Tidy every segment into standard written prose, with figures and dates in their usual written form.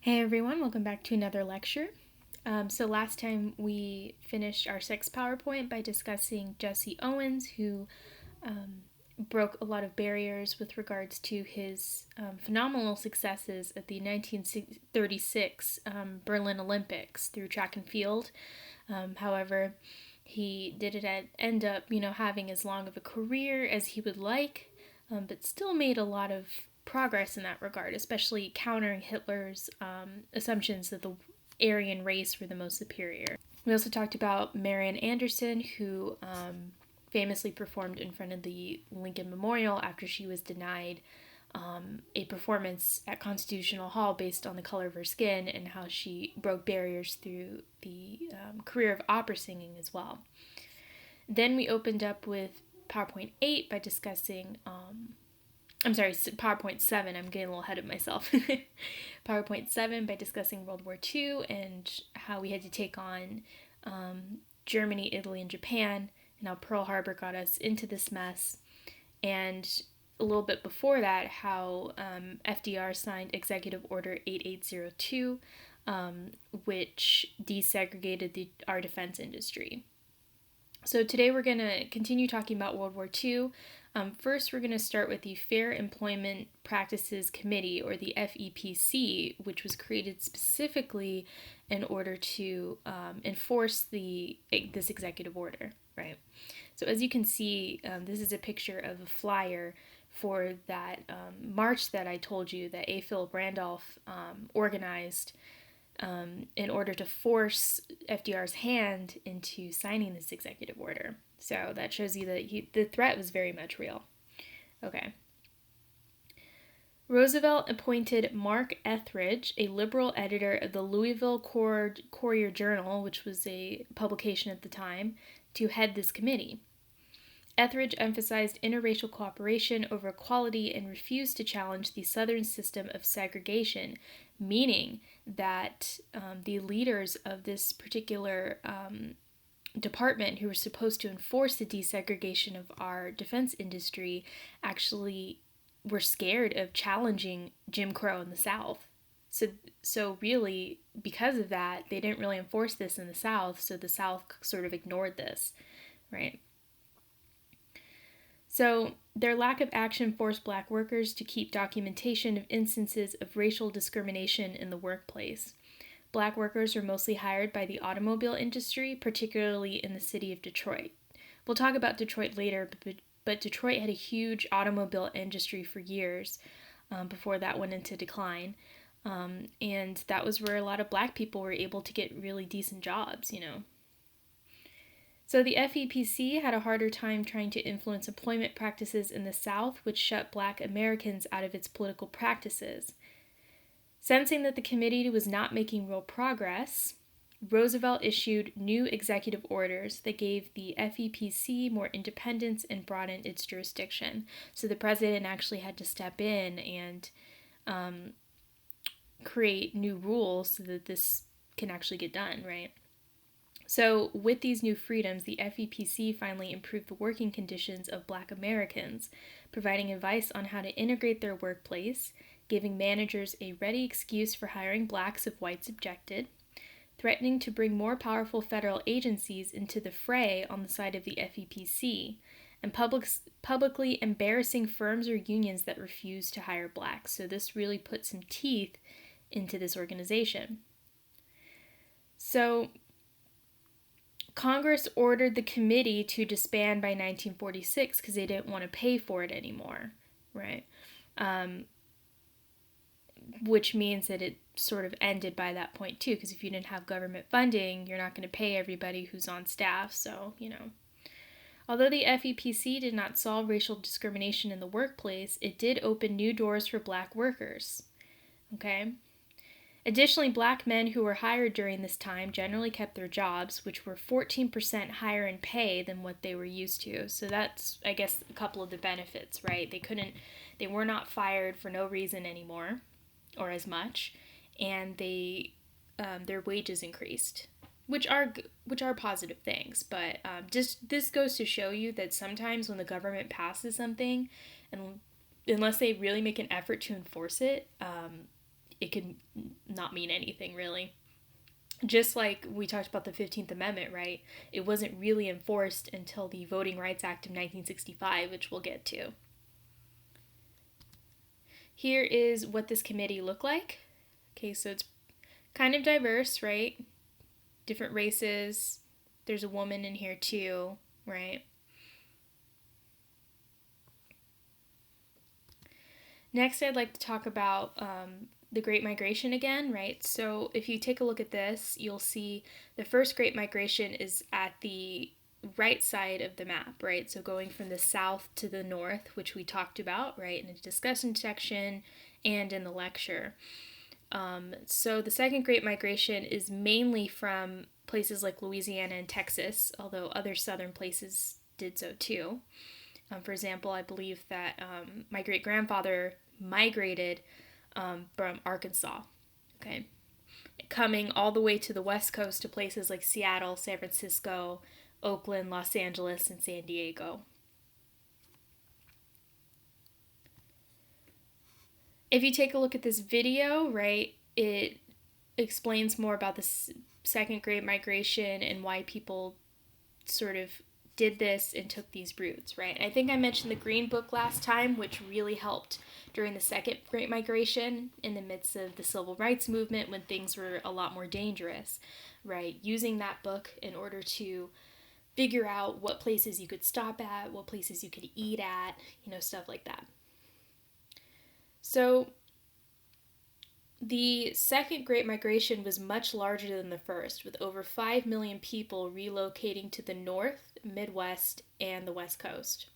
Hey everyone, welcome back to another lecture. So last time we finished our sixth PowerPoint by discussing Jesse Owens, who broke a lot of barriers with regards to his phenomenal successes at the 1936 Berlin Olympics through track and field. However, he didn't end up, having as long of a career as he would like, but still made a lot of progress in that regard, especially countering Hitler's assumptions that the Aryan race were the most superior. We also talked about Marian Anderson, who famously performed in front of the Lincoln Memorial after she was denied a performance at Constitutional Hall based on the color of her skin, and how she broke barriers through the career of opera singing as well. Then we opened up with PowerPoint 8 by discussing PowerPoint 7, I'm getting a little ahead of myself. PowerPoint 7 by discussing World War II and how we had to take on Germany, Italy, and Japan, and how Pearl Harbor got us into this mess. And a little bit before that, how FDR signed Executive Order 8802, which desegregated our defense industry. So today we're going to continue talking about World War II. First, we're going to start with the Fair Employment Practices Committee, or the FEPC, which was created specifically in order to enforce this executive order, right? So as you can see, this is a picture of a flyer for that march that I told you that A. Philip Randolph organized in order to force FDR's hand into signing this executive order. So that shows you that the threat was very much real. Okay. Roosevelt appointed Mark Etheridge, a liberal editor of the Louisville Courier Journal, which was a publication at the time, to head this committee. Etheridge emphasized interracial cooperation over equality and refused to challenge the Southern system of segregation, meaning that the leaders of this particular department, who were supposed to enforce the desegregation of our defense industry, actually were scared of challenging Jim Crow in the South. So really, because of that, they didn't really enforce this in the South, so the South sort of ignored this, right? So their lack of action forced Black workers to keep documentation of instances of racial discrimination in the workplace. Black workers were mostly hired by the automobile industry, particularly in the city of Detroit. We'll talk about Detroit later, but Detroit had a huge automobile industry for years before that went into decline. And that was where a lot of Black people were able to get really decent jobs, So the FEPC had a harder time trying to influence employment practices in the South, which shut Black Americans out of its political practices. Sensing that the committee was not making real progress, Roosevelt issued new executive orders that gave the FEPC more independence and broadened its jurisdiction. So the president actually had to step in and create new rules so that this can actually get done, right? So with these new freedoms, the FEPC finally improved the working conditions of Black Americans, providing advice on how to integrate their workplace, giving managers a ready excuse for hiring Blacks if whites objected, threatening to bring more powerful federal agencies into the fray on the side of the FEPC, and publicly embarrassing firms or unions that refuse to hire Blacks. So this really put some teeth into this organization. So Congress ordered the committee to disband by 1946 because they didn't want to pay for it anymore, right? Which means that it sort of ended by that point too, because if you didn't have government funding, you're not going to pay everybody who's on staff, so, Although the FEPC did not solve racial discrimination in the workplace, it did open new doors for Black workers, okay? Additionally, Black men who were hired during this time generally kept their jobs, which were 14% higher in pay than what they were used to. So that's, I guess, a couple of the benefits, right? They were not fired for no reason anymore, or as much, and their wages increased, which are positive things. But just this goes to show you that sometimes when the government passes something, and unless they really make an effort to enforce it, it can not mean anything, really. Just like we talked about the 15th Amendment, right? It wasn't really enforced until the Voting Rights Act of 1965, which we'll get to. Here is what this committee looked like. Okay, so it's kind of diverse, right? Different races. There's a woman in here too, right? Next, I'd like to talk about the Great Migration again, right? So if you take a look at this, you'll see the first Great Migration is at the right side of the map, right? So going from the south to the north, which we talked about, right, in the discussion section and in the lecture. So the second Great Migration is mainly from places like Louisiana and Texas, although other southern places did so too. For example, I believe that my great-grandfather migrated from Arkansas, okay, coming all the way to the West Coast to places like Seattle, San Francisco, Oakland, Los Angeles, and San Diego. If you take a look at this video, right, it explains more about the second Great Migration and why people sort of did this and took these routes, right? I think I mentioned the Green Book last time, which really helped during the second Great Migration in the midst of the Civil Rights Movement when things were a lot more dangerous, right? Using that book in order to figure out what places you could stop at, what places you could eat at, stuff like that. So the second Great Migration was much larger than the first, with over 5 million people relocating to the North, Midwest, and the West Coast.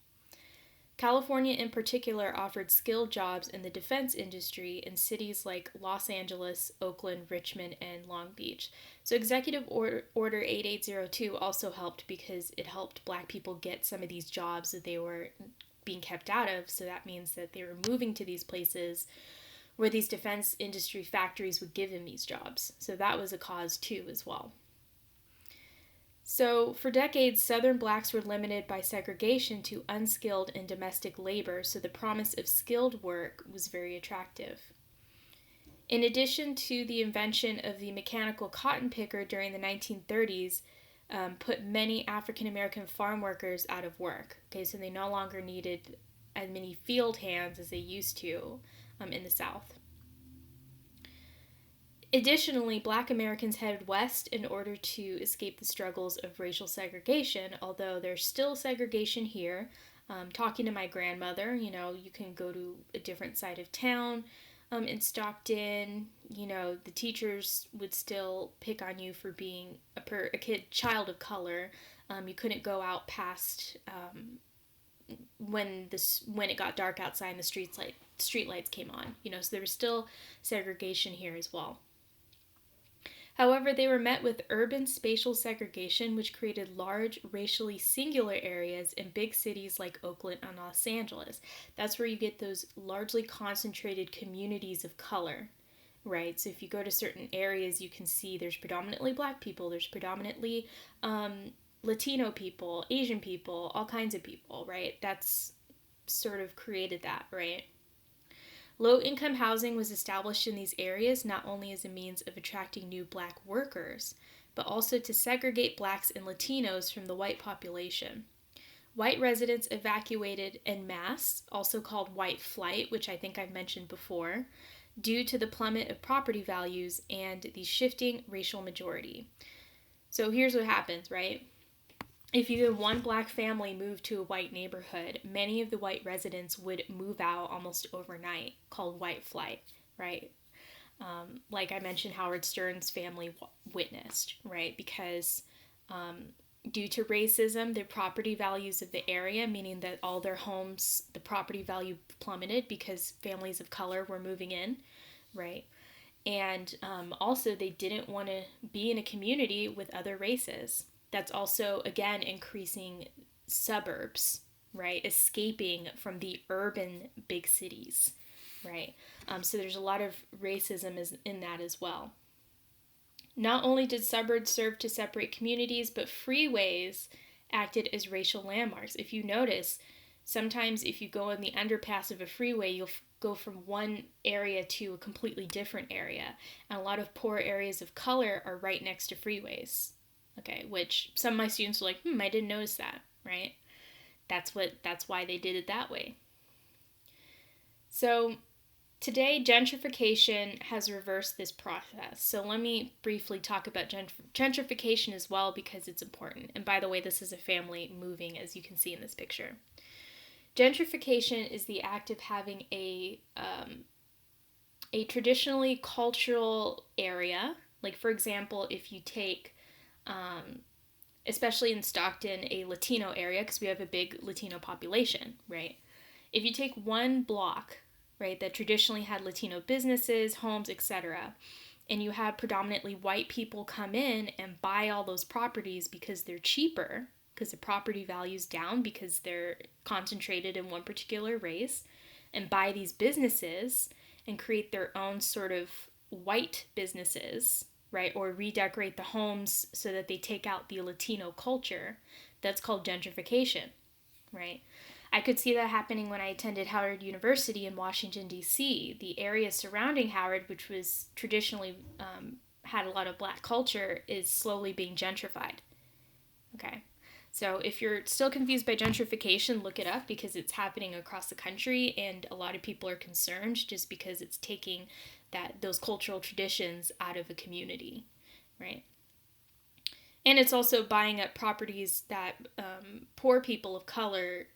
California in particular offered skilled jobs in the defense industry in cities like Los Angeles, Oakland, Richmond, and Long Beach. So Executive Order 8802 also helped because it helped Black people get some of these jobs that they were being kept out of. So that means that they were moving to these places where these defense industry factories would give them these jobs. So that was a cause too as well. So for decades, Southern Blacks were limited by segregation to unskilled and domestic labor, so the promise of skilled work was very attractive. In addition to the invention of the mechanical cotton picker during the 1930s, put many African American farm workers out of work. Okay, so they no longer needed as many field hands as they used to in the South. Additionally, Black Americans headed west in order to escape the struggles of racial segregation, although there's still segregation here. Talking to my grandmother, you can go to a different side of town in Stockton. The teachers would still pick on you for being a child of color. You couldn't go out past when it got dark outside and the street lights came on. So there was still segregation here as well. However, they were met with urban spatial segregation, which created large, racially singular areas in big cities like Oakland and Los Angeles. That's where you get those largely concentrated communities of color, right? So if you go to certain areas, you can see there's predominantly Black people, there's predominantly Latino people, Asian people, all kinds of people, right? That's sort of created that, right? Low-income housing was established in these areas not only as a means of attracting new Black workers, but also to segregate Blacks and Latinos from the white population. White residents evacuated en masse, also called white flight, which I think I've mentioned before, due to the plummet of property values and the shifting racial majority. So here's what happens, right? If you had one Black family move to a white neighborhood, many of the white residents would move out almost overnight, called white flight, right? Like I mentioned, Howard Stern's family witnessed, right? Because due to racism, the property values of the area, meaning that all their homes, the property value plummeted because families of color were moving in, right? And also they didn't want to be in a community with other races. That's also, again, increasing suburbs, right? Escaping from the urban big cities, right? So there's a lot of racism in that as well. Not only did suburbs serve to separate communities, but freeways acted as racial landmarks. If you notice, sometimes if you go in the underpass of a freeway, go from one area to a completely different area. And a lot of poor areas of color are right next to freeways. Okay, which some of my students were like, I didn't notice that, right? That's why they did it that way. So today, gentrification has reversed this process. So let me briefly talk about gentrification as well, because it's important. And by the way, this is a family moving, as you can see in this picture. Gentrification is the act of having a traditionally cultural area. Like, for example, if you take, especially in Stockton, a Latino area, because we have a big Latino population, right? If you take one block, right, that traditionally had Latino businesses, homes, etc., and you have predominantly white people come in and buy all those properties because they're cheaper, because the property value's down because they're concentrated in one particular race, and buy these businesses and create their own sort of white businesses, right, or redecorate the homes so that they take out the Latino culture, that's called gentrification, right? I could see that happening when I attended Howard University in Washington, D.C. The area surrounding Howard, which was traditionally had a lot of black culture, is slowly being gentrified. Okay, so if you're still confused by gentrification, look it up, because it's happening across the country, and a lot of people are concerned just because it's taking those cultural traditions out of a community, right? And it's also buying up properties that poor people of color,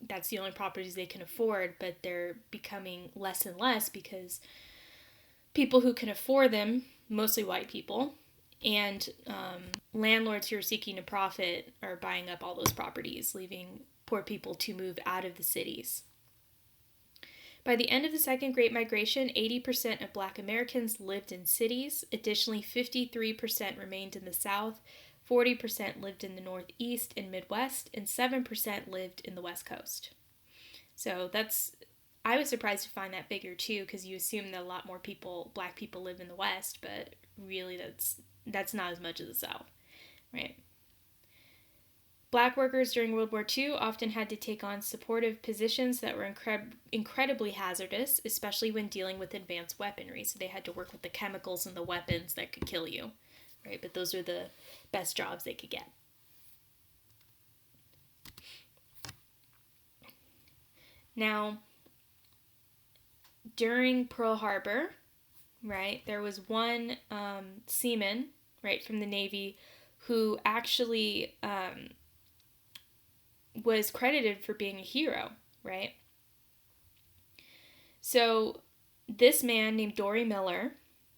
that's the only properties they can afford, but they're becoming less and less because people who can afford them, mostly white people, and landlords who are seeking to profit are buying up all those properties, leaving poor people to move out of the cities. By the end of the Second Great Migration, 80% of Black Americans lived in cities. Additionally, 53% remained in the South, 40% lived in the Northeast and Midwest, and 7% lived in the West Coast. So I was surprised to find that figure too, because you assume that a lot more Black people live in the West, but really that's not as much as the South, right? Black workers during World War II often had to take on supportive positions that were incredibly hazardous, especially when dealing with advanced weaponry. So they had to work with the chemicals and the weapons that could kill you, right? But those are the best jobs they could get. Now, during Pearl Harbor, right, there was one seaman, right, from the Navy who actually was credited for being a hero, right? So this man named Dory Miller,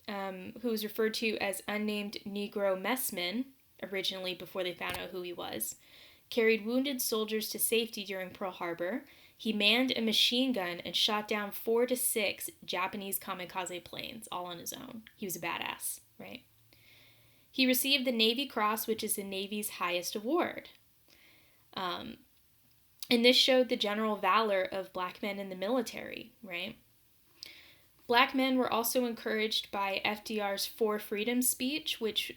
who was referred to as unnamed Negro messman originally before they found out who he was, carried wounded soldiers to safety during Pearl Harbor. He manned a machine gun and shot down 4 to 6 Japanese kamikaze planes all on his own. He was a badass, right? He received the Navy Cross, which is the Navy's highest award. And this showed the general valor of Black men in the military, right? Black men were also encouraged by FDR's For Freedom speech, which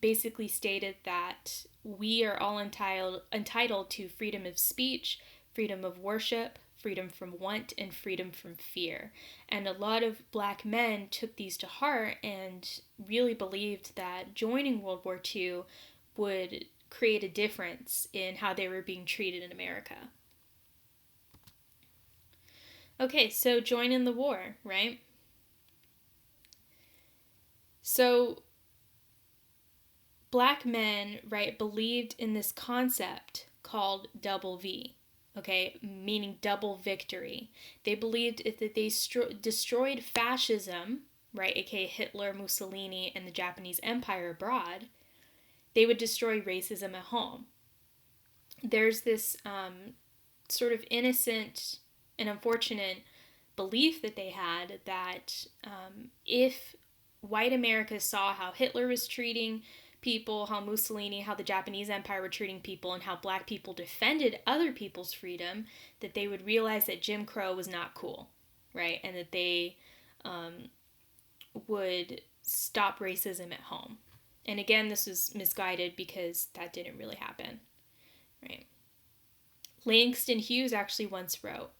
basically stated that we are all entitled to freedom of speech, freedom of worship, freedom from want, and freedom from fear. And a lot of Black men took these to heart and really believed that joining World War II would create a difference in how they were being treated in America. Okay, so join in the war, right? So Black men, right, believed in this concept called double V, okay, meaning double victory. They believed that they destroyed fascism, right, aka Hitler, Mussolini, and the Japanese Empire abroad, they would destroy racism at home. There's this sort of innocent and unfortunate belief that they had that if white America saw how Hitler was treating people, how Mussolini, how the Japanese Empire were treating people, and how Black people defended other people's freedom, that they would realize that Jim Crow was not cool, right? And that they would stop racism at home. And again, this was misguided because that didn't really happen, right? Langston Hughes actually once wrote,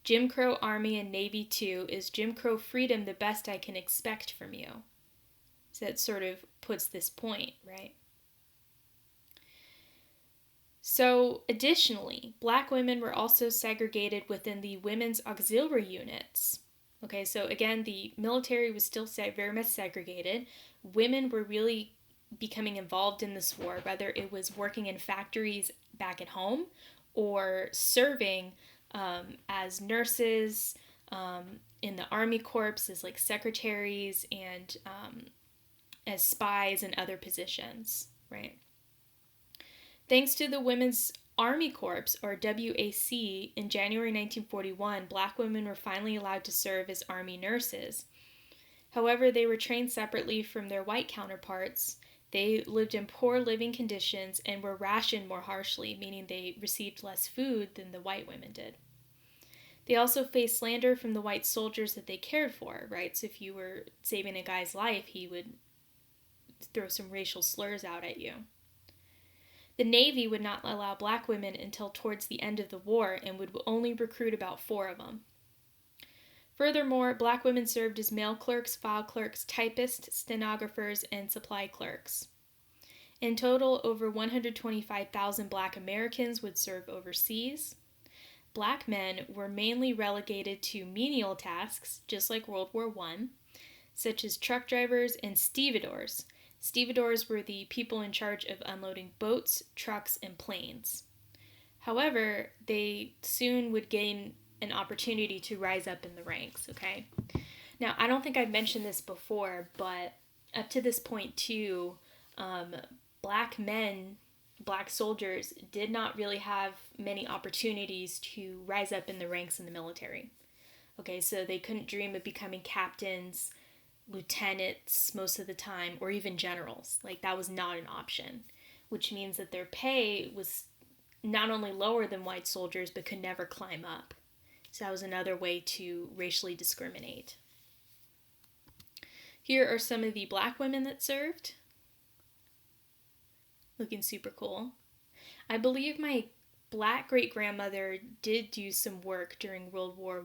Jim Crow Army and Navy too. Is Jim Crow freedom the best I can expect from you? So that sort of puts this point, right? So, additionally, black women were also segregated within the women's auxiliary units. Okay, so again, the military was still very much segregated. Women were really becoming involved in this war, whether it was working in factories back at home or serving as nurses in the Army Corps as like secretaries and as spies and other positions, right? Thanks to the Women's Army Corps, or WAC, in January 1941, black women were finally allowed to serve as Army nurses. However, they were trained separately from their white counterparts. They lived in poor living conditions and were rationed more harshly, meaning they received less food than the white women did. They also faced slander from the white soldiers that they cared for, right? So if you were saving a guy's life, he would throw some racial slurs out at you. The Navy would not allow black women until towards the end of the war and would only recruit about 4 of them. Furthermore, black women served as mail clerks, file clerks, typists, stenographers, and supply clerks. In total, over 125,000 black Americans would serve overseas. Black men were mainly relegated to menial tasks, just like World War I, such as truck drivers and stevedores. Stevedores were the people in charge of unloading boats, trucks, and planes. However, they soon would gain an opportunity to rise up in the ranks, okay? Now, I don't think I've mentioned this before, but up to this point, too, black men, black soldiers, did not really have many opportunities to rise up in the ranks in the military. Okay, so they couldn't dream of becoming captains, lieutenants most of the time, or even generals. Like, that was not an option, which means that their pay was not only lower than white soldiers, but could never climb up. So that was another way to racially discriminate. Here are some of the black women that served. Looking super cool. I believe my black great-grandmother did do some work during World War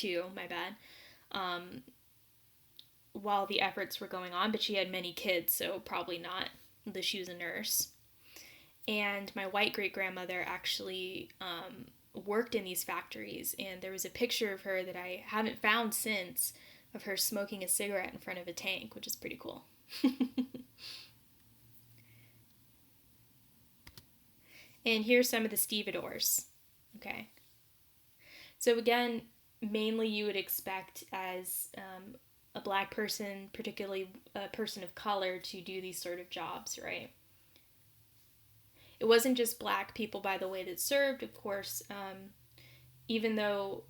II, my bad, while the efforts were going on, but she had many kids, so probably not, though she was a nurse. And my white great-grandmother actually worked in these factories, and there was a picture of her that I haven't found since of her smoking a cigarette in front of a tank, which is pretty cool. And here's some of the stevedores. Okay. So again, mainly you would expect as a black person, particularly a person of color, to do these sort of jobs, right? It wasn't just black people, by the way, that served, of course. Even though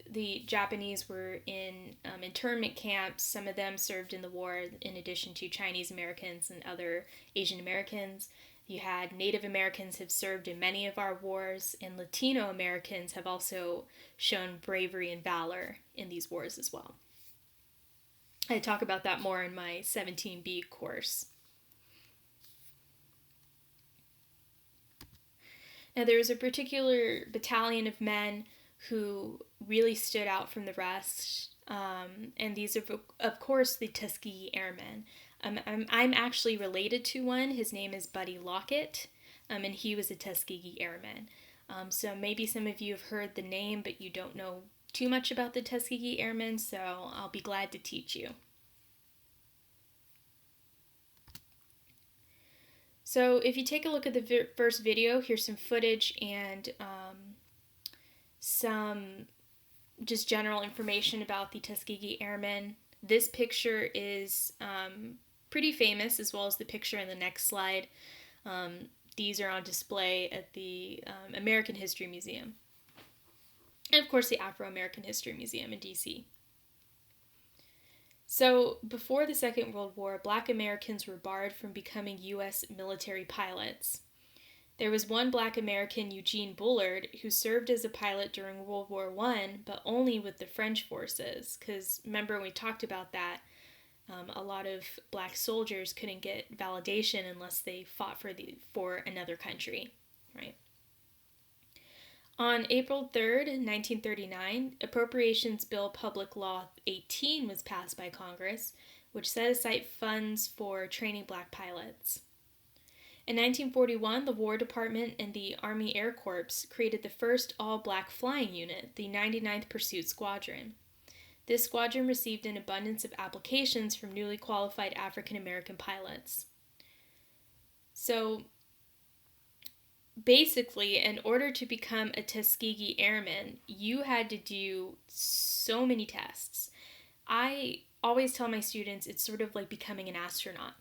the Japanese were in internment camps, some of them served in the war in addition to Chinese Americans and other Asian Americans. You had Native Americans have served in many of our wars, and Latino Americans have also shown bravery and valor in these wars as well. I talk about that more in my 17B course. Now, there was a particular battalion of men who really stood out from the rest, and these are, of course, the Tuskegee Airmen. I'm actually related to one. His name is Buddy Lockett, and he was a Tuskegee Airman. So maybe some of you have heard the name, but you don't know too much about the Tuskegee Airmen, so I'll be glad to teach you. So if you take a look at the first video, here's some footage and some just general information about the Tuskegee Airmen. This picture is pretty famous, as well as the picture in the next slide. These are on display at the American History Museum. And of course the Afro-American History Museum in DC. So before the Second World War, black Americans were barred from becoming U.S. military pilots. There was one black American, Eugene Bullard, who served as a pilot during World War I, but only with the French forces, because remember when we talked about that, a lot of black soldiers couldn't get validation unless they fought for another country, right? On April 3rd, 1939, Appropriations Bill Public Law 18 was passed by Congress, which set aside funds for training black pilots. In 1941, the War Department and the Army Air Corps created the first all-black flying unit, the 99th Pursuit Squadron. This squadron received an abundance of applications from newly qualified African American pilots. So, basically, in order to become a Tuskegee Airman, you had to do so many tests. I always tell my students it's sort of like becoming an astronaut,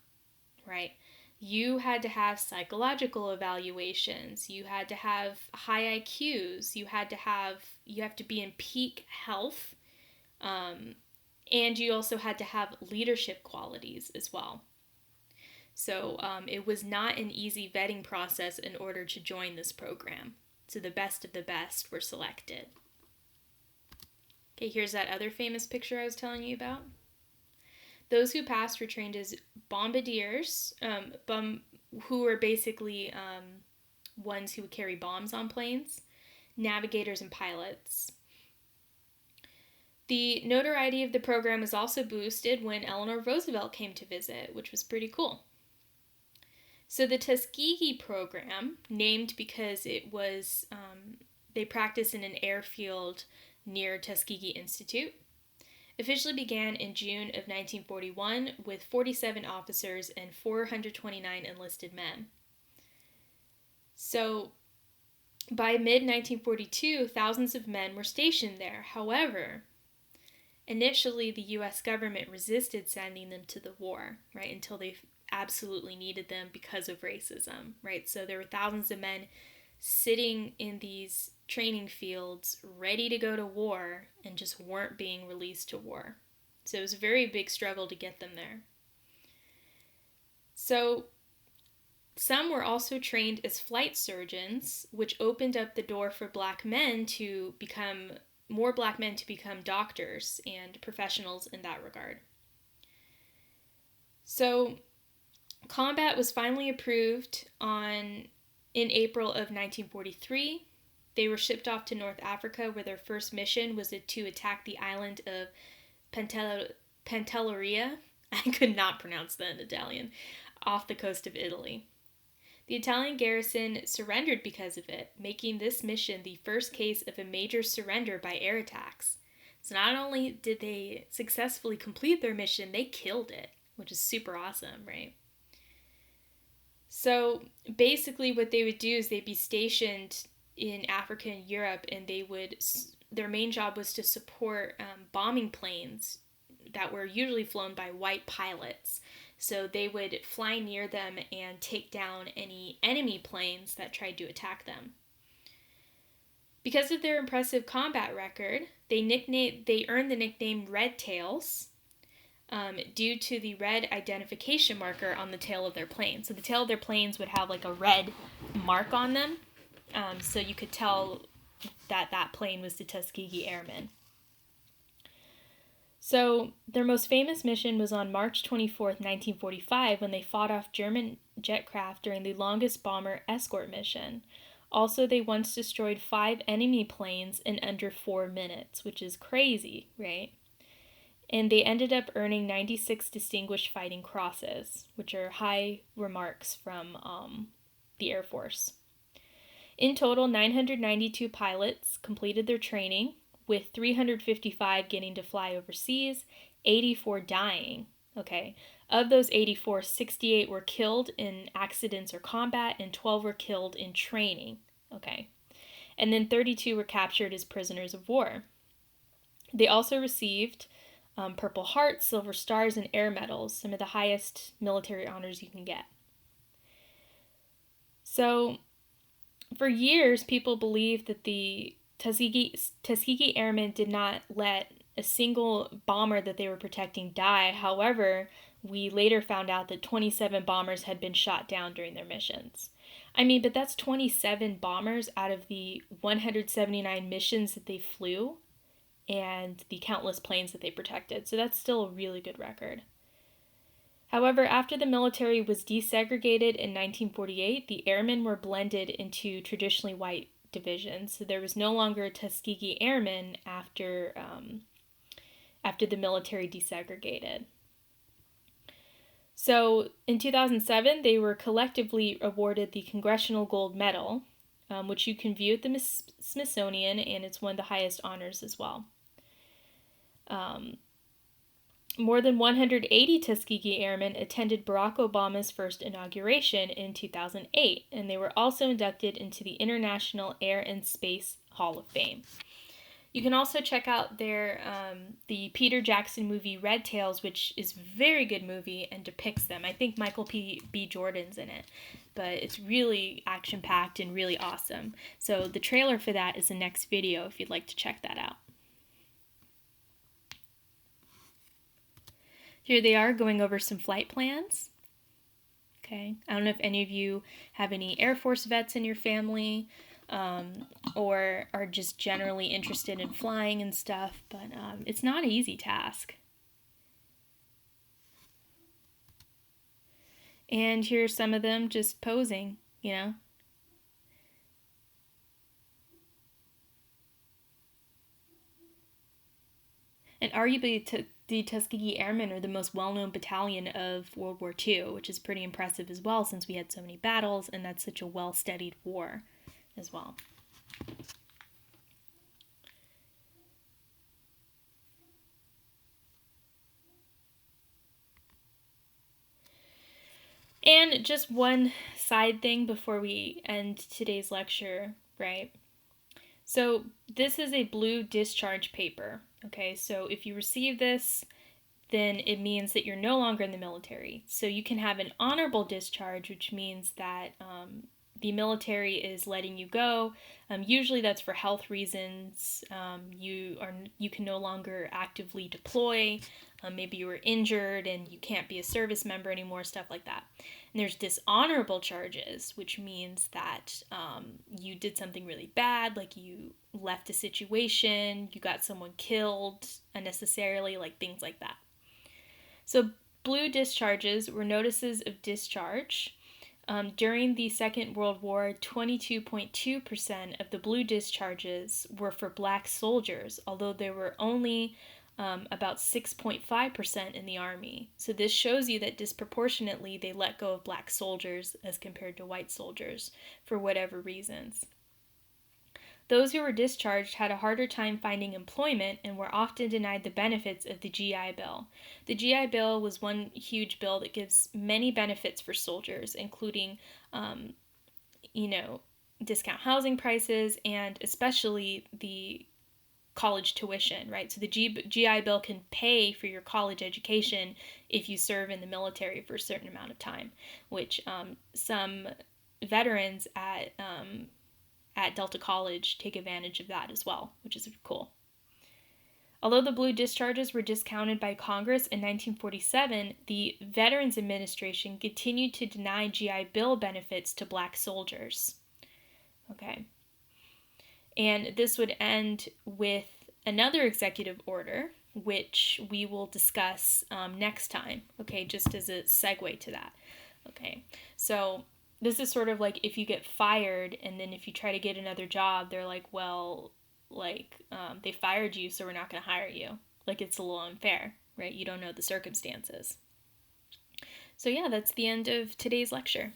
right? You had to have psychological evaluations. You had to have high IQs. You have to be in peak health. And you also had to have leadership qualities as well. So it was not an easy vetting process in order to join this program. So the best of the best were selected. Okay, here's that other famous picture I was telling you about. Those who passed were trained as bombardiers, who were basically ones who would carry bombs on planes, navigators, and pilots. The notoriety of the program was also boosted when Eleanor Roosevelt came to visit, which was pretty cool. So the Tuskegee program, named because it was, they practiced in an airfield near Tuskegee Institute, officially began in June of 1941 with 47 officers and 429 enlisted men. So by mid-1942, thousands of men were stationed there. However, initially the U.S. government resisted sending them to the war, right, until they absolutely needed them because of racism, right? So there were thousands of men sitting in these training fields ready to go to war and just weren't being released to war. So it was a very big struggle to get them there. So some were also trained as flight surgeons, which opened up the door for more black men to become doctors and professionals in that regard. So combat was finally approved in April of 1943. They were shipped off to North Africa, where their first mission was to attack the island of Pantelleria. I could not pronounce that in Italian, off the coast of Italy. The Italian garrison surrendered because of it, making this mission the first case of a major surrender by air attacks. So not only did they successfully complete their mission, they killed it, which is super awesome, right? So basically what they would do is they'd be stationed in Africa and Europe, and their main job was to support bombing planes that were usually flown by white pilots. So they would fly near them and take down any enemy planes that tried to attack them. Because of their impressive combat record, they earned the nickname Red Tails, due to the red identification marker on the tail of their plane. So the tail of their planes would have like a red mark on them, so you could tell that plane was the Tuskegee Airmen. So their most famous mission was on March 24th, 1945, when they fought off German jetcraft during the longest bomber escort mission. Also, they once destroyed 5 enemy planes in under 4 minutes, which is crazy, right? And they ended up earning 96 Distinguished Fighting Crosses, which are high remarks from the Air Force. In total, 992 pilots completed their training, with 355 getting to fly overseas, 84 dying. Okay, of those 84, 68 were killed in accidents or combat, and 12 were killed in training. Okay, and then 32 were captured as prisoners of war. They also received Purple Hearts, Silver Stars, and Air Medals, some of the highest military honors you can get. So, for years, people believed that the Tuskegee Airmen did not let a single bomber that they were protecting die. However, we later found out that 27 bombers had been shot down during their missions. I mean, but that's 27 bombers out of the 179 missions that they flew and the countless planes that they protected. So that's still a really good record. However, after the military was desegregated in 1948, the airmen were blended into traditionally white division. So there was no longer a Tuskegee Airmen after the military desegregated. So in 2007, they were collectively awarded the Congressional Gold Medal, which you can view at the Smithsonian, and it's one of the highest honors as well. More than 180 Tuskegee Airmen attended Barack Obama's first inauguration in 2008, and they were also inducted into the International Air and Space Hall of Fame. You can also check out the Peter Jackson movie Red Tails, which is a very good movie and depicts them. I think Michael B. Jordan's in it, but it's really action-packed and really awesome. So the trailer for that is the next video if you'd like to check that out. Here they are going over some flight plans. Okay, I don't know if any of you have any Air Force vets in your family, or are just generally interested in flying and stuff, but it's not an easy task. And here's some of them just posing, you know. And arguably the Tuskegee Airmen are the most well-known battalion of World War II, which is pretty impressive as well since we had so many battles and that's such a well-studied war as well. And just one side thing before we end today's lecture, right? So this is a blue discharge paper, okay? So if you receive this, then it means that you're no longer in the military. So you can have an honorable discharge, which means that the military is letting you go. Usually that's for health reasons. You can no longer actively deploy. Maybe you were injured and you can't be a service member anymore, stuff like that. And there's dishonorable charges, which means that you did something really bad, like you left a situation, you got someone killed unnecessarily, like things like that. So blue discharges were notices of discharge. During the Second World War, 22.2% of the blue discharges were for black soldiers, although there were only about 6.5% in the Army. So this shows you that disproportionately they let go of black soldiers as compared to white soldiers for whatever reasons. Those who were discharged had a harder time finding employment and were often denied the benefits of the GI Bill. The GI Bill was one huge bill that gives many benefits for soldiers, including, discount housing prices and especially the college tuition, right? So the GI Bill can pay for your college education if you serve in the military for a certain amount of time, which some veterans at Delta College take advantage of that as well, which is cool. Although the blue discharges were discounted by Congress in 1947, the Veterans Administration continued to deny GI Bill benefits to black soldiers. Okay. And this would end with another executive order, which we will discuss next time, okay, just as a segue to that. Okay, so this is sort of like if you get fired and then if you try to get another job, they're like, well, they fired you, so we're not going to hire you. Like, it's a little unfair, right? You don't know the circumstances. So yeah, that's the end of today's lecture.